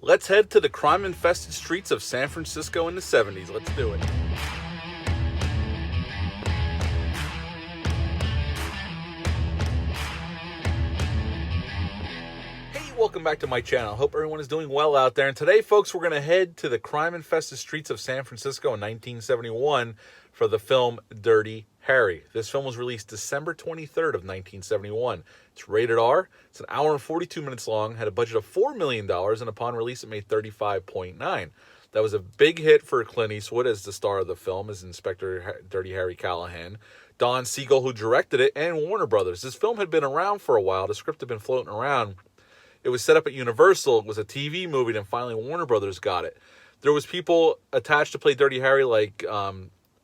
Let's head to the crime-infested streets of San Francisco in the 70s. Let's do it. Hey, welcome back to my channel. Hope everyone is doing well out there. And today, folks, we're going to head to the crime-infested streets of San Francisco in 1971 for the film Dirty Harry. This film was released December 23rd of 1971. It's rated R. It's an hour and 42 minutes long, had a budget of $4 million, and upon release it made $35.9. That was a big hit for Clint Eastwood as the star of the film, as Inspector Dirty Harry Callahan, Don Siegel, who directed it, and Warner Brothers. This film had been around for a while. The script had been floating around. It was set up at Universal. It was a TV movie, and finally Warner Brothers got it. There was people attached to play Dirty Harry, like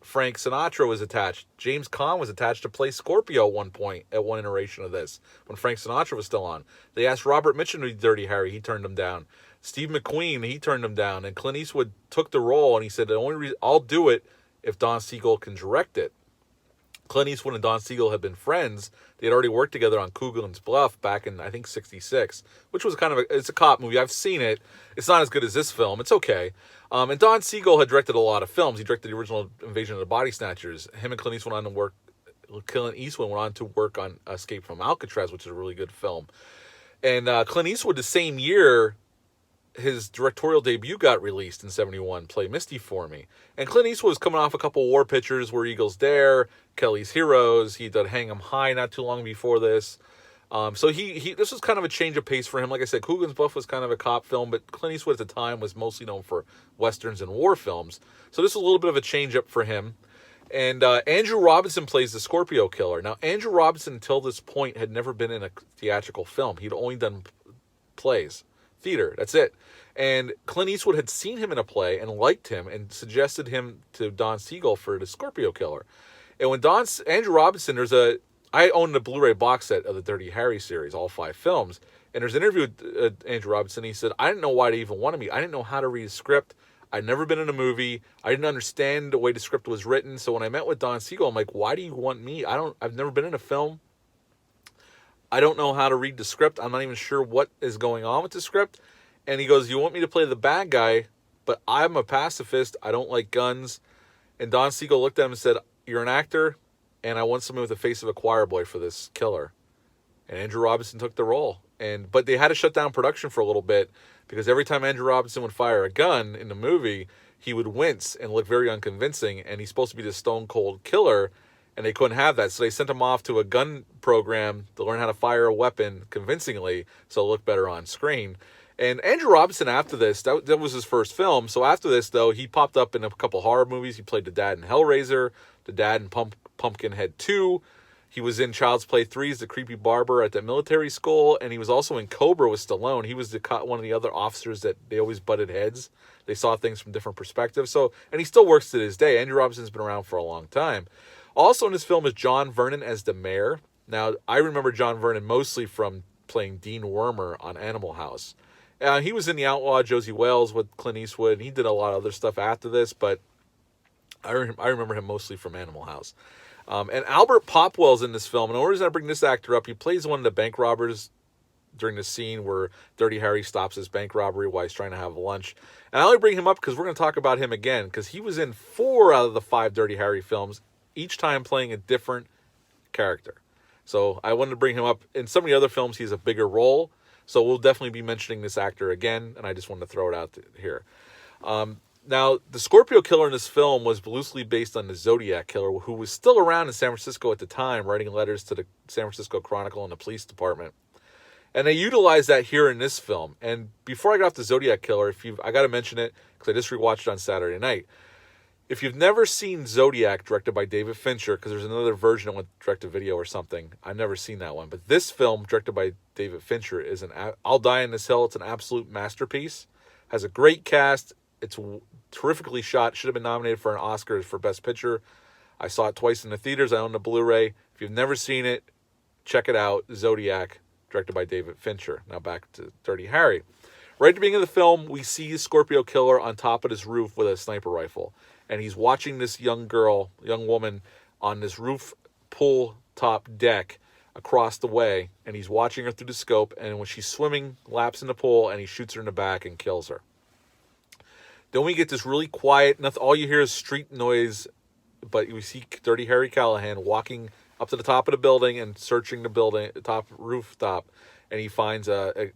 Frank Sinatra was attached. James Caan was attached to play Scorpio at one point, at one iteration of this, when Frank Sinatra was still on. They asked Robert Mitchum to be Dirty Harry. He turned them down. Steve McQueen, he turned them down. And Clint Eastwood took the role, and he said, the only reason I'll do it if Don Siegel can direct it. Clint Eastwood and Don Siegel had been friends. They had already worked together on Coogan's Bluff back in, I think, 66, which was kind of it's a cop movie. I've seen it. It's not as good as this film. It's okay. And Don Siegel had directed a lot of films. He directed the original Invasion of the Body Snatchers. Him and Clint Eastwood went on to work on Escape from Alcatraz, which is a really good film. And Clint Eastwood, the same year, his directorial debut got released in 71, Play Misty for Me. And Clint Eastwood was coming off a couple war pictures, Where Eagles Dare, Kelly's Heroes. He did Hang 'em High not too long before this. So this was kind of a change of pace for him. Like I said, Coogan's Bluff was kind of a cop film, but Clint Eastwood at the time was mostly known for westerns and war films. So this was a little bit of a change up for him. And Andrew Robinson plays the Scorpio Killer. Now, Andrew Robinson, until this point, had never been in a theatrical film. He'd only done plays, theater, that's it. And Clint Eastwood had seen him in a play and liked him and suggested him to Don Siegel for the Scorpio Killer. And when Andrew Robinson, I own the Blu-ray box set of the Dirty Harry series, all 5 films. And there's an interview with Andrew Robinson. He said, I didn't know why they even wanted me. I didn't know how to read a script. I'd never been in a movie. I didn't understand the way the script was written. So when I met with Don Siegel, I'm like, why do you want me? I've never been in a film. I don't know how to read the script. I'm not even sure what is going on with the script. And he goes, you want me to play the bad guy, but I'm a pacifist. I don't like guns. And Don Siegel looked at him and said, you're an actor, and I want somebody with the face of a choir boy for this killer. And Andrew Robinson took the role. But they had to shut down production for a little bit because every time Andrew Robinson would fire a gun in the movie, he would wince and look very unconvincing, and he's supposed to be the stone cold killer, and they couldn't have that. So they sent him off to a gun program to learn how to fire a weapon convincingly so it looked better on screen. And Andrew Robinson, after this, that was his first film. So after this, though, he popped up in a couple horror movies. He played the dad in Hellraiser, the dad in Pumpkinhead 2. He was in Child's Play 3's The Creepy Barber at the military school. And he was also in Cobra with Stallone. He was one of the other officers that they always butted heads. They saw things from different perspectives. And he still works to this day. Andrew Robinson's been around for a long time. Also in this film is John Vernon as the mayor. Now, I remember John Vernon mostly from playing Dean Wormer on Animal House. He was in The Outlaw Josie Wales with Clint Eastwood. He did a lot of other stuff after this, but I remember him mostly from Animal House. And Albert Popwell's in this film. And the only reason I bring this actor up, he plays one of the bank robbers during the scene where Dirty Harry stops his bank robbery while he's trying to have lunch. And I only bring him up because we're going to talk about him again, because he was in 4 out of the 5 Dirty Harry films, each time playing a different character. So I wanted to bring him up. In some of the other films, he's a bigger role. So we'll definitely be mentioning this actor again, and I just wanted to throw it out here. Now, the Scorpio Killer in this film was loosely based on the Zodiac Killer, who was still around in San Francisco at the time, writing letters to the San Francisco Chronicle and the police department. And they utilized that here in this film. And before I get off the Zodiac Killer, I got to mention it because I just rewatched it on Saturday night. If you've never seen Zodiac, directed by David Fincher, because there's another version that went direct to video or something, I've never seen that one. But this film, directed by David Fincher, is I'll Die on This Hill. It's an absolute masterpiece. Has a great cast. It's terrifically shot. Should have been nominated for an Oscar for Best Picture. I saw it twice in the theaters. I own the Blu-ray. If you've never seen it, check it out. Zodiac, directed by David Fincher. Now back to Dirty Harry. Right at the beginning of the film, we see Scorpio Killer on top of this roof with a sniper rifle. And he's watching this young woman, on this roof pool top deck across the way, and he's watching her through the scope, and when she's swimming laps in the pool, and he shoots her in the back and kills her. Then we get this really quiet, nothing, all you hear is street noise, but we see Dirty Harry Callahan walking up to the top of the building and searching the building, top rooftop, and he finds a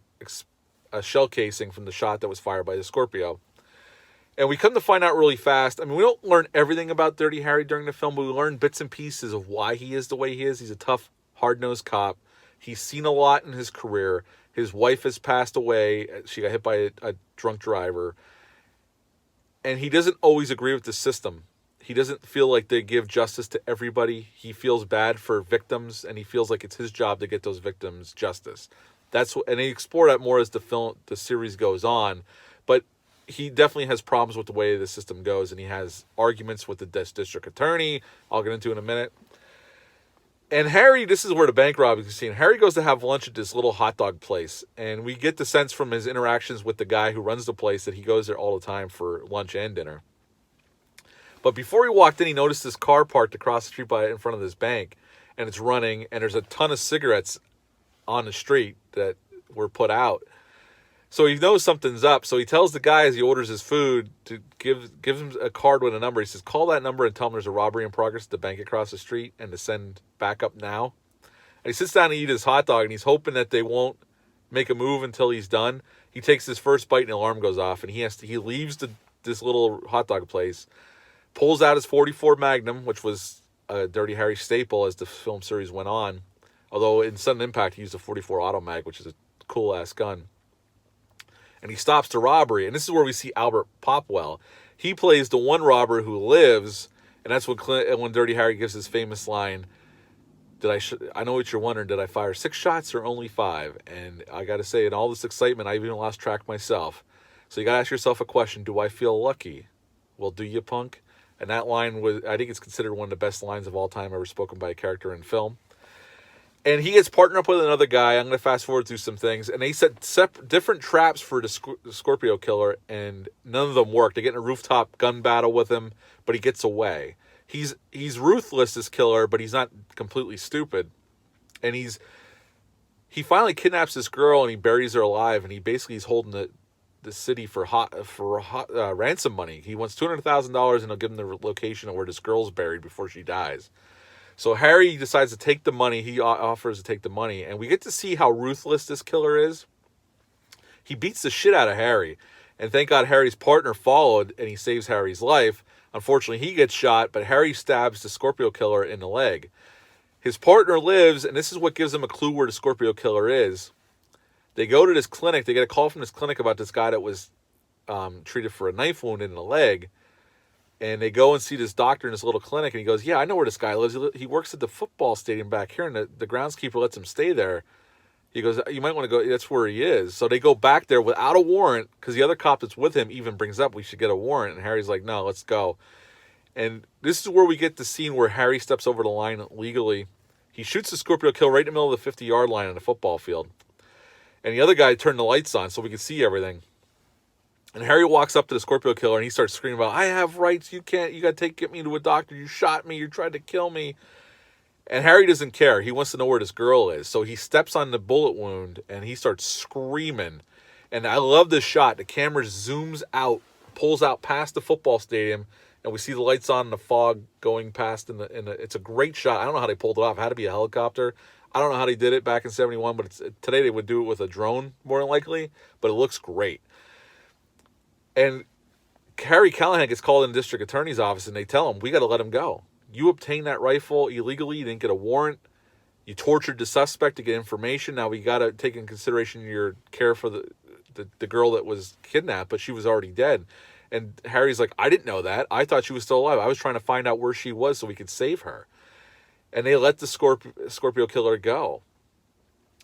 shell casing from the shot that was fired by the Scorpio. And we come to find out really fast. I mean, we don't learn everything about Dirty Harry during the film, but we learn bits and pieces of why he is the way he is. He's a tough, hard-nosed cop. He's seen a lot in his career. His wife has passed away. She got hit by a drunk driver. And he doesn't always agree with the system. He doesn't feel like they give justice to everybody. He feels bad for victims, and he feels like it's his job to get those victims justice. And they explore that more as the series goes on. But he definitely has problems with the way the system goes, and he has arguments with the district attorney. I'll get into in a minute. And Harry, this is where the bank robbery is seen. Harry goes to have lunch at this little hot dog place, and we get the sense from his interactions with the guy who runs the place that he goes there all the time for lunch and dinner. But before he walked in, he noticed this car parked across the street in front of this bank, and it's running, and there's a ton of cigarettes on the street that were put out. So he knows something's up. So he tells the guy as he orders his food to give him a card with a number. He says, call that number and tell him there's a robbery in progress at the bank across the street and to send backup now. And he sits down to eat his hot dog, and he's hoping that they won't make a move until he's done. He takes his first bite and the alarm goes off, and he leaves this little hot dog place, pulls out his .44 Magnum, which was a Dirty Harry staple as the film series went on. Although in Sudden Impact, he used a .44 Automag, which is a cool-ass gun. And he stops the robbery. And this is where we see Albert Popwell. He plays the one robber who lives, and that's when Dirty Harry gives his famous line, I know what you're wondering, did I fire 6 shots or only 5? And I got to say, in all this excitement, I even lost track myself. So you got to ask yourself a question, do I feel lucky? Well, do you, punk? And that line I think it's considered one of the best lines of all time ever spoken by a character in film. And he gets partnered up with another guy. I'm going to fast forward through some things. And they set different traps for the Scorpio killer, and none of them work. They get in a rooftop gun battle with him, but he gets away. He's ruthless, this killer, but he's not completely stupid. And he finally kidnaps this girl, and he buries her alive. And he's holding the city for ransom money. He wants $200,000, and he'll give him the location of where this girl's buried before she dies. So Harry decides to take the money. He offers to take the money. And we get to see how ruthless this killer is. He beats the shit out of Harry. And thank God Harry's partner followed, and he saves Harry's life. Unfortunately, he gets shot, but Harry stabs the Scorpio killer in the leg. His partner lives, and this is what gives them a clue where the Scorpio killer is. They go to this clinic. They get a call from this clinic about this guy that was treated for a knife wound in the leg. And they go and see this doctor in this little clinic, and he goes, yeah, I know where this guy lives. He works at the football stadium back here, and the groundskeeper lets him stay there. He goes, you might want to go, that's where he is. So they go back there without a warrant, because the other cop that's with him even brings up, we should get a warrant. And Harry's like, no, let's go. And this is where we get the scene where Harry steps over the line legally. He shoots the Scorpio kill right in the middle of the 50-yard line on the football field. And the other guy turned the lights on so we could see everything. And Harry walks up to the Scorpio killer, and he starts screaming about, I have rights, you got to get me to a doctor, you shot me, you tried to kill me. And Harry doesn't care. He wants to know where this girl is. So he steps on the bullet wound, and he starts screaming. And I love this shot. The camera zooms out, pulls out past the football stadium, and we see the lights on and the fog going past. It's a great shot. I don't know how they pulled it off. It had to be a helicopter. I don't know how they did it back in 71, but today they would do it with a drone, more than likely. But it looks great. And Harry Callahan gets called in the district attorney's office, and they tell him, we got to let him go. You obtained that rifle illegally. You didn't get a warrant. You tortured the suspect to get information. Now we got to take in consideration your care for the girl that was kidnapped, but she was already dead. And Harry's like, I didn't know that. I thought she was still alive. I was trying to find out where she was so we could save her. And they let the Scorpio killer go.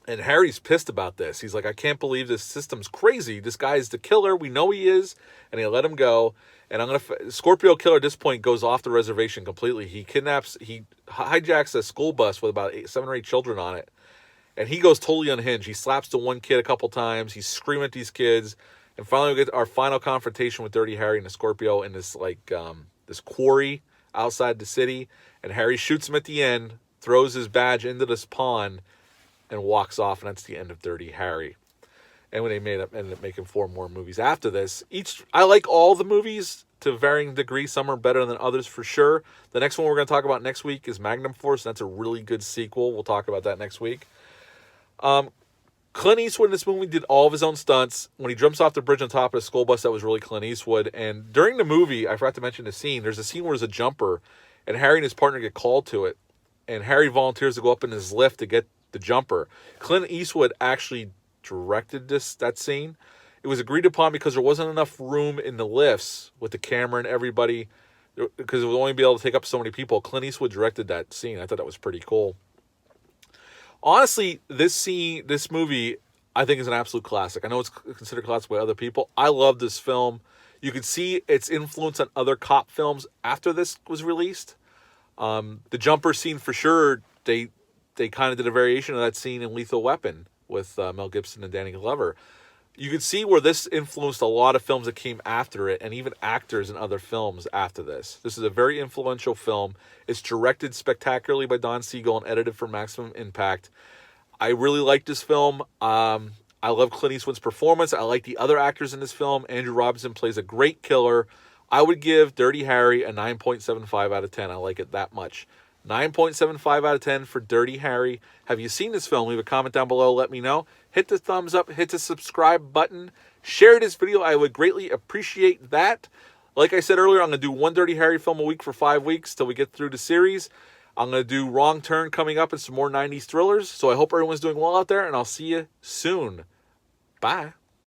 And Harry's pissed about this. He's like, I can't believe this system's crazy. This guy's the killer. We know he is. And they let him go. And Scorpio killer at this point goes off the reservation completely. He hijacks a school bus with about 7 or 8 children on it. And he goes totally unhinged. He slaps the one kid a couple times. He's screaming at these kids. And finally we get our final confrontation with Dirty Harry and the Scorpio in this this quarry outside the city. And Harry shoots him at the end throws his badge into this pond, and walks off, and that's the end of Dirty Harry. And when they ended up making 4 more movies after this. I like all the movies to varying degrees. Some are better than others for sure. The next one we're going to talk about next week is Magnum Force. And that's a really good sequel. We'll talk about that next week. Clint Eastwood in this movie did all of his own stunts. When he jumps off the bridge on top of the school bus, that was really Clint Eastwood. And during the movie, I forgot to mention the scene. There's a scene where there's a jumper, and Harry and his partner get called to it. And Harry volunteers to go up in his lift to get the jumper. Clint Eastwood actually directed that scene. It was agreed upon because there wasn't enough room in the lifts with the camera and everybody, because it would only be able to take up so many people. Clint Eastwood directed that scene. I thought that was pretty cool. Honestly, this movie, I think is an absolute classic. I know it's considered a classic by other people. I love this film. You can see its influence on other cop films after this was released. The jumper scene for sure, they kind of did a variation of that scene in Lethal Weapon with Mel Gibson and Danny Glover. You can see where this influenced a lot of films that came after it, and even actors in other films after this. This is a very influential film. It's directed spectacularly by Don Siegel and edited for maximum impact. I really like this film. I love Clint Eastwood's performance. I like the other actors in this film. Andrew Robinson plays a great killer. I would give Dirty Harry a 9.75 out of 10. I like it that much. 9.75 out of 10 for Dirty Harry. Have you seen this film? Leave a comment down below. Let me know. Hit the thumbs up. Hit the subscribe button. Share this video. I would greatly appreciate that. Like I said earlier, I'm going to do one Dirty Harry film a week for 5 weeks till we get through the series. I'm going to do Wrong Turn coming up and some more 90s thrillers. So I hope everyone's doing well out there, and I'll see you soon. Bye.